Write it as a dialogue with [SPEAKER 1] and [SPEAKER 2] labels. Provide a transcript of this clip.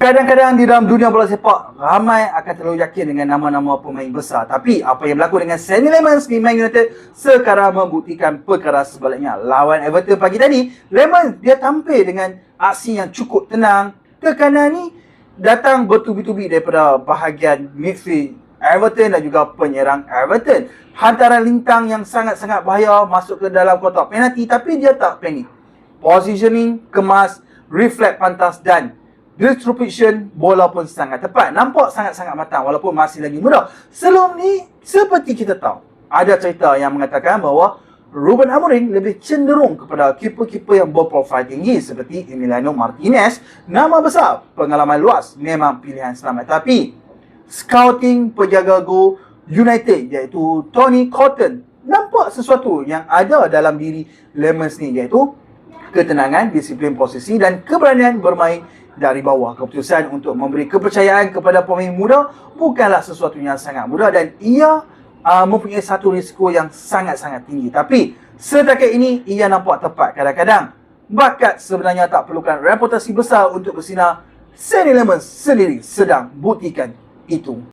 [SPEAKER 1] Kadang-kadang di dalam dunia bola sepak, ramai akan terlalu yakin dengan nama-nama pemain besar. Tapi apa yang berlaku dengan Sandy Lemons di Man United sekarang membuktikan perkara sebaliknya. Lawan Everton pagi tadi, Lemons dia tampil dengan aksi yang cukup tenang. Tekanan ni datang bertubi-tubi daripada bahagian midfield Everton dan juga penyerang Everton. Hantaran lintang yang sangat-sangat bahaya masuk ke dalam kotak penalti, tapi dia tak panik. Positioning kemas, reflect pantas dan distribution bola pun sangat tepat. Nampak sangat-sangat matang walaupun masih lagi muda. Sebelum ni, seperti kita tahu, ada cerita yang mengatakan bahawa Ruben Amorim lebih cenderung kepada keeper-keeper yang berprofil tinggi seperti Emiliano Martinez. Nama besar, pengalaman luas, memang pilihan selamat. Tapi scouting penjaga gol United iaitu Tony Cotton nampak sesuatu yang ada dalam diri Lemons ni, iaitu ketenangan, disiplin posisi dan keberanian bermain dari bawah. Keputusan untuk memberi kepercayaan kepada pemain muda bukanlah sesuatu yang sangat mudah dan ia mempunyai satu risiko yang sangat-sangat tinggi. Tapi setakat ini ia nampak tepat. Kadang-kadang bakat sebenarnya tak perlukan reputasi besar untuk bersinar. Sandy Lemons sendiri sedang buktikan itu.